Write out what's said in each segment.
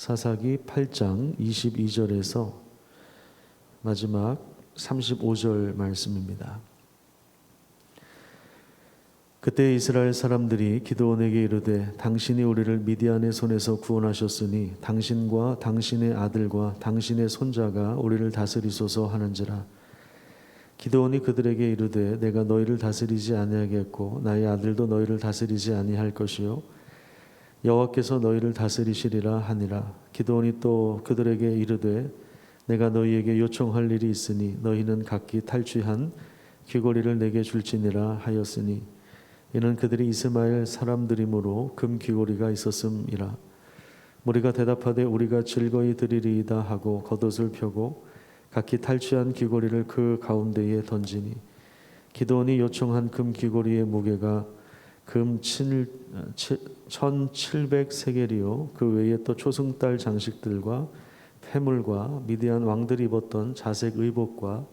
사사기 8장 22절에서 마지막 35절 말씀입니다. 그때 이스라엘 사람들이 기드온에게 이르되 당신이 우리를 미디안의 손에서 구원하셨으니 당신과 당신의 아들과 당신의 손자가 우리를 다스리소서 하는지라. 기드온이 그들에게 이르되 내가 너희를 다스리지 아니하겠고 나의 아들도 너희를 다스리지 아니할 것이요 여호와께서 너희를 다스리시리라 하니라. 기드온이 또 그들에게 이르되 내가 너희에게 요청할 일이 있으니 너희는 각기 탈취한 귀고리를 내게 줄지니라 하였으니 이는 그들이 이스마엘 사람들이므로 금 귀고리가 있었음이라. 무리가 대답하되 우리가 즐거이 드리리이다 하고 겉옷을 펴고 각기 탈취한 귀고리를 그 가운데에 던지니 기드온이 요청한 금 귀고리의 무게가 금 1700세겔이요 그 외에 또 초승달 장식들과 패물과 미디안 왕들이 입었던 자색 의복과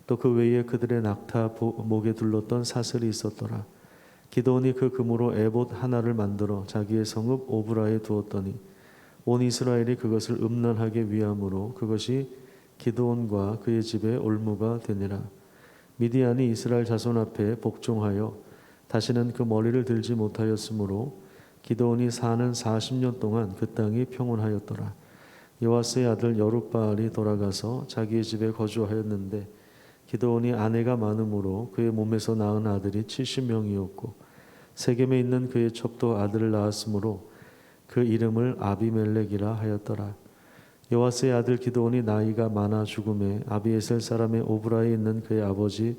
또 그 외에 그들의 낙타 목에 둘렀던 사슬이 있었더라. 기드온이 그 금으로 에봇 하나를 만들어 자기의 성읍 오브라에 두었더니 온 이스라엘이 그것을 음란하게 위함으로 그것이 기드온과 그의 집에 올무가 되니라. 미디안이 이스라엘 자손 앞에 복종하여 다시는 그 머리를 들지 못하였으므로 기드온이 사는 40년 동안 그 땅이 평온하였더라. 요아스의 아들 여룻바알이 돌아가서 자기의 집에 거주하였는데 기드온이 아내가 많으므로 그의 몸에서 낳은 아들이 70명이었고 세겜에 있는 그의 첩도 아들을 낳았으므로 그 이름을 아비멜렉이라 하였더라. 요아스의 아들 기드온이 나이가 많아 죽음에 아비에셀 사람의 오브라에 있는 그의 아버지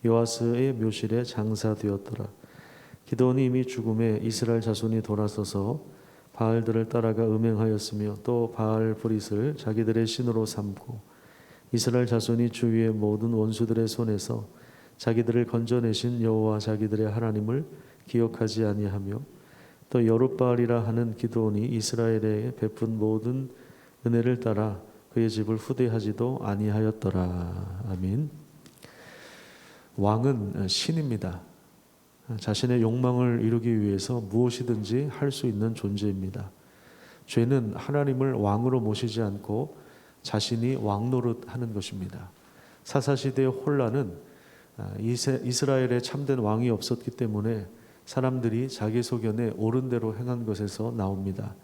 요아스의 묘실에 장사되었더라. 기드온이 이미 죽음에 이스라엘 자손이 돌아서서 바알들을 따라가 음행하였으며 또 바알 브릿을 자기들의 신으로 삼고 이스라엘 자손이 주위의 모든 원수들의 손에서 자기들을 건져내신 여호와 자기들의 하나님을 기억하지 아니하며 또 여룻바알이라 하는 기드온이 이스라엘에 베푼 모든 은혜를 따라 그의 집을 후대하지도 아니하였더라. 아멘. 왕은 신입니다. 자신의 욕망을 이루기 위해서 무엇이든지 할 수 있는 존재입니다. 죄는 하나님을 왕으로 모시지 않고 자신이 왕 노릇하는 것입니다. 사사시대의 혼란은 이스라엘에 참된 왕이 없었기 때문에 사람들이 자기 소견에 옳은 대로 행한 것에서 나옵니다.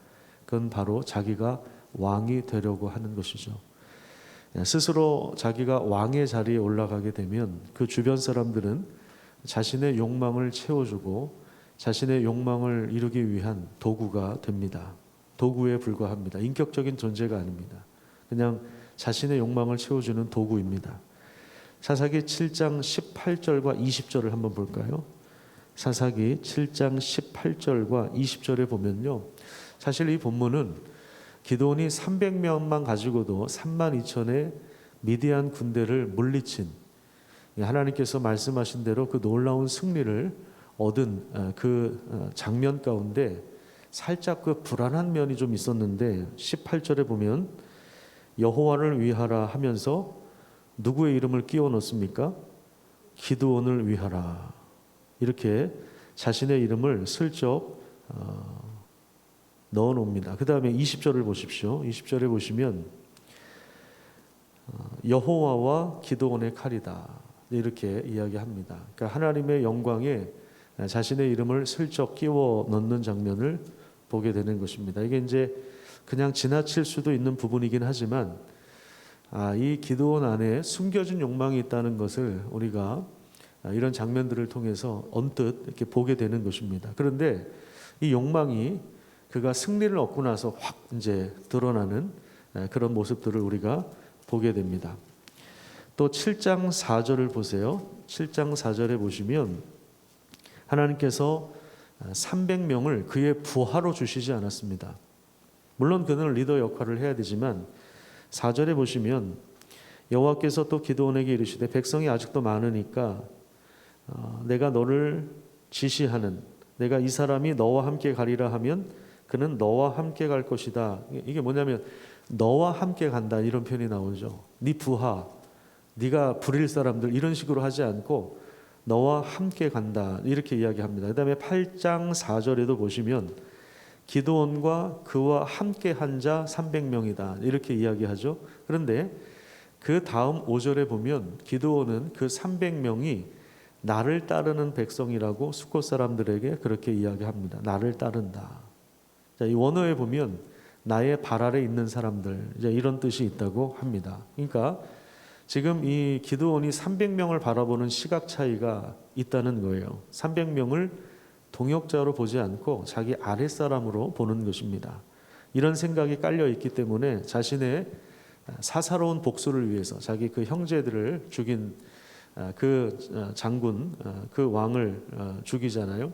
그건 바로 자기가 왕이 되려고 하는 것이죠. 스스로 자기가 왕의 자리에 올라가게 되면 그 주변 사람들은 자신의 욕망을 채워주고 자신의 욕망을 이루기 위한 도구가 됩니다. 도구에 불과합니다. 인격적인 존재가 아닙니다. 그냥 자신의 욕망을 채워주는 도구입니다. 사사기 7장 18절과 20절을 한번 볼까요? 사사기 7장 18절과 20절에 보면요, 사실 이 본문은 기드온이 300명만 가지고도 32,000의 미디안 군대를 물리친, 하나님께서 말씀하신 대로 그 놀라운 승리를 얻은 그 장면 가운데 살짝 그 불안한 면이 좀 있었는데 18절에 보면 여호와를 위하라 하면서 누구의 이름을 끼워 넣습니까? 기드온을 위하라. 이렇게 자신의 이름을 슬쩍 넣어 놓습니다. 그 다음에 20절을 보십시오. 20절에 보시면 여호와와 기드온의 칼이다. 이렇게 이야기합니다. 그러니까 하나님의 영광에 자신의 이름을 슬쩍 끼워 넣는 장면을 보게 되는 것입니다. 이게 이제 그냥 지나칠 수도 있는 부분이긴 하지만 이 기드온 안에 숨겨진 욕망이 있다는 것을 우리가 이런 장면들을 통해서 언뜻 이렇게 보게 되는 것입니다. 그런데 이 욕망이 그가 승리를 얻고 나서 확 이제 드러나는 그런 모습들을 우리가 보게 됩니다. 또 7장 4절을 보세요. 7장 4절에 보시면 하나님께서 300명을 그의 부하로 주시지 않았습니다. 물론 그는 리더 역할을 해야 되지만 4절에 보시면 여호와께서 또 기드온에게 이르시되 백성이 아직도 많으니까 내가 너를 지시하는, 내가 이 사람이 너와 함께 가리라 하면 그는 너와 함께 갈 것이다. 이게 뭐냐면 너와 함께 간다 이런 표현이 나오죠. 네 부하, 네가 부릴 사람들 이런 식으로 하지 않고 너와 함께 간다 이렇게 이야기합니다. 그 다음에 8장 4절에도 보시면 기드온과 그와 함께 한 자 300명이다. 이렇게 이야기하죠. 그런데 그 다음 5절에 보면 기드온은 그 300명이 나를 따르는 백성이라고 숫곳 사람들에게 그렇게 이야기합니다. 나를 따른다. 자, 이 원어에 보면 나의 발 아래 있는 사람들, 이제 이런 뜻이 있다고 합니다. 그러니까 지금 이 기드온이 300명을 바라보는 시각 차이가 있다는 거예요. 300명을 동역자로 보지 않고 자기 아랫사람으로 보는 것입니다. 이런 생각이 깔려 있기 때문에 자신의 사사로운 복수를 위해서 자기 그 형제들을 죽인 그 장군, 그 왕을 죽이잖아요.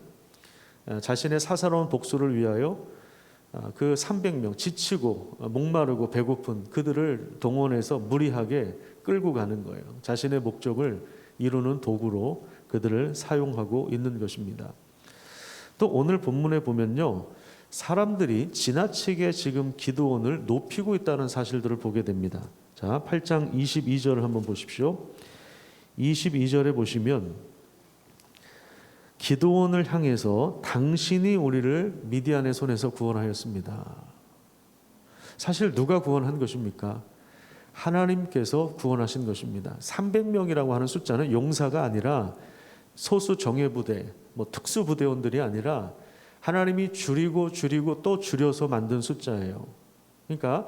자신의 사사로운 복수를 위하여 그 300명 지치고 목마르고 배고픈 그들을 동원해서 무리하게 끌고 가는 거예요. 자신의 목적을 이루는 도구로 그들을 사용하고 있는 것입니다. 또 오늘 본문에 보면요, 사람들이 지나치게 지금 기드온을 높이고 있다는 사실들을 보게 됩니다. 자, 8장 22절을 한번 보십시오. 22절에 보시면 기드온을 향해서 당신이 우리를 미디안의 손에서 구원하였습니다. 사실 누가 구원한 것입니까? 하나님께서 구원하신 것입니다. 300명이라고 하는 숫자는 용사가 아니라 소수 정예부대, 특수부대원들이 아니라 하나님이 줄이고 또 줄여서 만든 숫자예요. 그러니까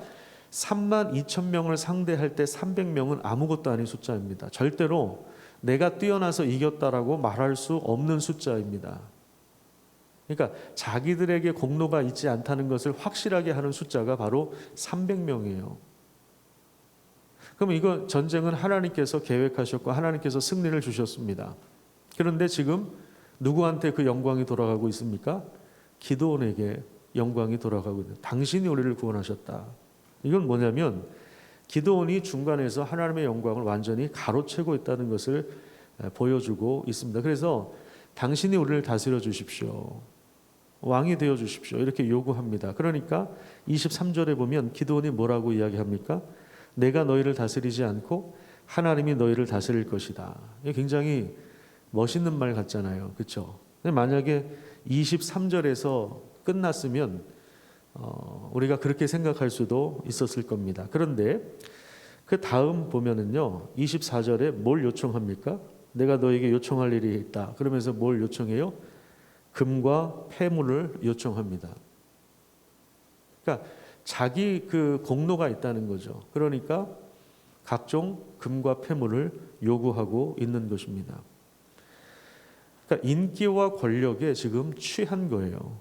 32,000명을 상대할 때 300명은 아무것도 아닌 숫자입니다. 절대로 내가 뛰어나서 이겼다라고 말할 수 없는 숫자입니다. 그러니까 자기들에게 공로가 있지 않다는 것을 확실하게 하는 숫자가 바로 300명이에요. 그럼 이거 전쟁은 하나님께서 계획하셨고 하나님께서 승리를 주셨습니다. 그런데 지금 누구한테 그 영광이 돌아가고 있습니까? 기드온에게 영광이 돌아가고 있는. 당신이 우리를 구원하셨다. 이건 뭐냐면 기드온이 중간에서 하나님의 영광을 완전히 가로채고 있다는 것을 보여주고 있습니다. 그래서 당신이 우리를 다스려 주십시오. 왕이 되어 주십시오. 이렇게 요구합니다. 그러니까 23절에 보면 기드온이 뭐라고 이야기합니까? 내가 너희를 다스리지 않고 하나님이 너희를 다스릴 것이다. 이게 굉장히 멋있는 말 같잖아요. 그렇죠? 만약에 23절에서 끝났으면 우리가 그렇게 생각할 수도 있었을 겁니다. 그런데 그 다음 보면은요, 24절에 뭘 요청합니까? 내가 너에게 요청할 일이 있다. 그러면서 뭘 요청해요? 금과 폐물을 요청합니다. 그러니까 자기 그 공로가 있다는 거죠. 그러니까 각종 금과 폐물을 요구하고 있는 것입니다. 그러니까 인기와 권력에 지금 취한 거예요.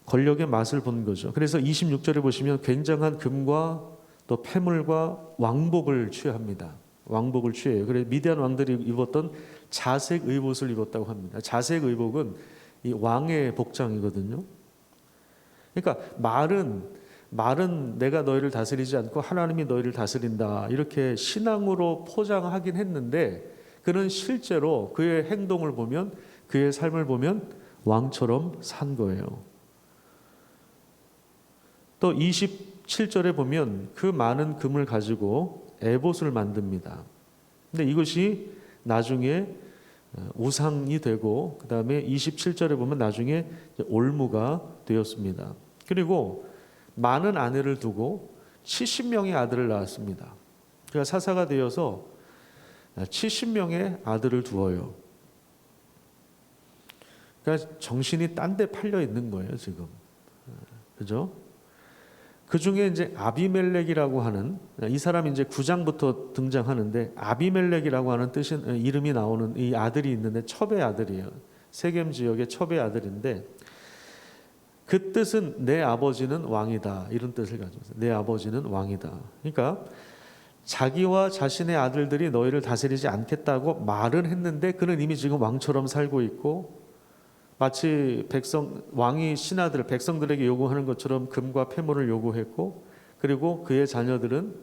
권력의 맛을 본 거죠. 그래서 26절에 보시면 굉장한 금과 또 폐물과 왕복을 취합니다. 왕복을 취해요. 그래서 미디안 왕들이 입었던 자색 의복을 입었다고 합니다. 자색 의복은 이 왕의 복장이거든요. 그러니까 말은 내가 너희를 다스리지 않고 하나님이 너희를 다스린다. 이렇게 신앙으로 포장하긴 했는데 그는 실제로 그의 행동을 보면 그의 삶을 보면 왕처럼 산 거예요. 또 27절에 보면 그 많은 금을 가지고 에봇을 만듭니다. 근데 이것이 나중에 우상이 되고 그 다음에 27절에 보면 나중에 올무가 되었습니다. 그리고 많은 아내를 두고 70명의 아들을 낳았습니다. 그러니까 사사가 되어서 70명의 아들을 두어요. 그러니까 정신이 딴 데 팔려 있는 거예요, 지금. 그죠? 그 중에 이제 아비멜렉이라고 하는 이 사람이 이제 9장부터 등장하는데 아비멜렉이라고 하는 뜻인 이름이 나오는 이 아들이 있는데 첩의 아들이에요. 세겜 지역의 첩의 아들인데 그 뜻은 내 아버지는 왕이다 이런 뜻을 가지고 있어요. 내 아버지는 왕이다. 그러니까 자기와 자신의 아들들이 너희를 다스리지 않겠다고 말은 했는데 그는 이미 지금 왕처럼 살고 있고 마치 왕이 신하들 백성들에게 요구하는 것처럼 금과 폐물을 요구했고 그리고 그의 자녀들은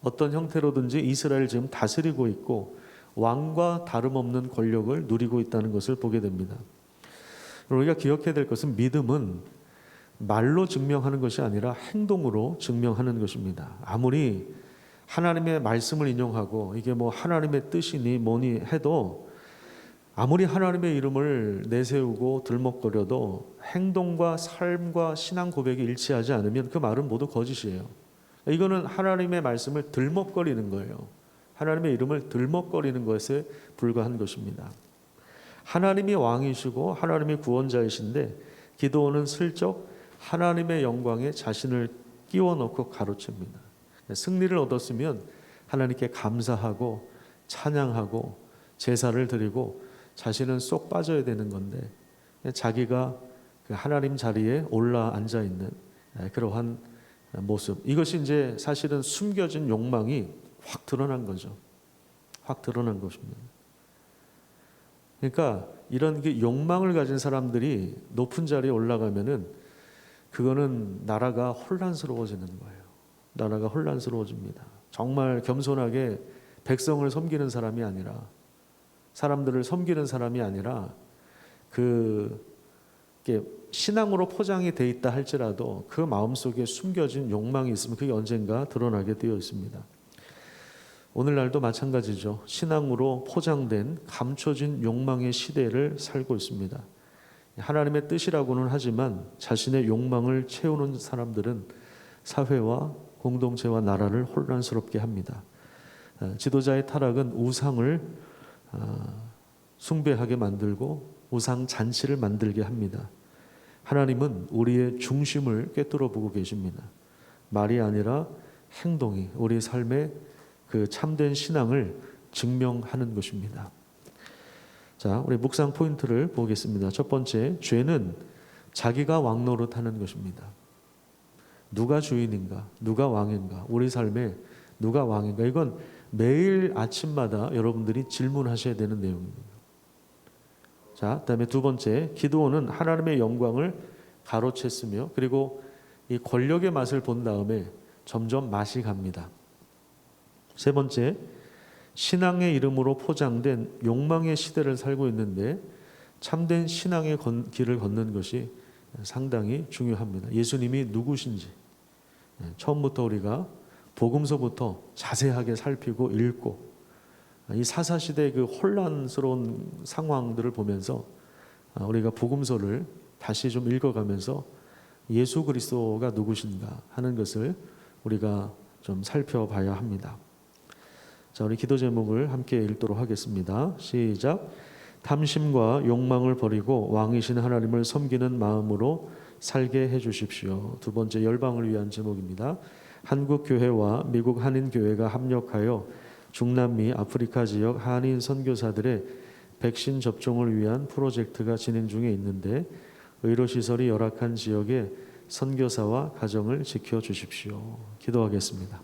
어떤 형태로든지 이스라엘을 지금 다스리고 있고 왕과 다름없는 권력을 누리고 있다는 것을 보게 됩니다. 우리가 기억해야 될 것은 믿음은 말로 증명하는 것이 아니라 행동으로 증명하는 것입니다. 아무리 하나님의 말씀을 인용하고 이게 뭐 하나님의 뜻이니 뭐니 해도 아무리 하나님의 이름을 내세우고 들먹거려도 행동과 삶과 신앙 고백이 일치하지 않으면 그 말은 모두 거짓이에요. 이거는 하나님의 말씀을 들먹거리는 거예요. 하나님의 이름을 들먹거리는 것에 불과한 것입니다. 하나님이 왕이시고 하나님이 구원자이신데 기드온은 슬쩍 하나님의 영광에 자신을 끼워 넣고 가로챕니다. 승리를 얻었으면 하나님께 감사하고 찬양하고 제사를 드리고 자신은 쏙 빠져야 되는 건데 자기가 그 하나님 자리에 올라 앉아 있는 그러한 모습, 이것이 이제 사실은 숨겨진 욕망이 확 드러난 거죠. 확 드러난 것입니다. 그러니까 이런 그 욕망을 가진 사람들이 높은 자리에 올라가면은 그거는 나라가 혼란스러워지는 거예요. 나라가 혼란스러워집니다. 정말 겸손하게 백성을 섬기는 사람이 아니라, 사람들을 섬기는 사람이 아니라 신앙으로 포장이 돼 있다 할지라도 그 마음속에 숨겨진 욕망이 있으면 그게 언젠가 드러나게 되어 있습니다. 오늘날도 마찬가지죠. 신앙으로 포장된 감춰진 욕망의 시대를 살고 있습니다. 하나님의 뜻이라고는 하지만 자신의 욕망을 채우는 사람들은 사회와 공동체와 나라를 혼란스럽게 합니다. 지도자의 타락은 우상을 숭배하게 만들고 우상 잔치를 만들게 합니다. 하나님은 우리의 중심을 꿰뚫어 보고 계십니다. 말이 아니라 행동이 우리 삶의 그 참된 신앙을 증명하는 것입니다. 자, 우리 묵상 포인트를 보겠습니다. 첫 번째, 죄는 자기가 왕 노릇하는 것입니다. 누가 주인인가? 누가 왕인가? 우리 삶에 누가 왕인가? 이건 매일 아침마다 여러분들이 질문하셔야 되는 내용입니다. 자, 그다음에 두 번째, 기드온은 하나님의 영광을 가로챘으며 그리고 이 권력의 맛을 본 다음에 점점 맛이 갑니다. 세 번째, 신앙의 이름으로 포장된 욕망의 시대를 살고 있는데 참된 신앙의 길을 걷는 것이 상당히 중요합니다. 예수님이 누구신지 처음부터 우리가 복음서부터 자세하게 살피고 읽고 이 사사시대의 그 혼란스러운 상황들을 보면서 우리가 복음서를 다시 좀 읽어가면서 예수 그리스도가 누구신가 하는 것을 우리가 좀 살펴봐야 합니다. 자, 우리 기도 제목을 함께 읽도록 하겠습니다. 시작. 탐심과 욕망을 버리고 왕이신 하나님을 섬기는 마음으로 살게 해주십시오. 두 번째, 열방을 위한 제목입니다. 한국 교회와 미국 한인 교회가 합력하여 중남미 아프리카 지역 한인 선교사들의 백신 접종을 위한 프로젝트가 진행 중에 있는데 의료시설이 열악한 지역의 선교사와 가정을 지켜주십시오. 기도하겠습니다.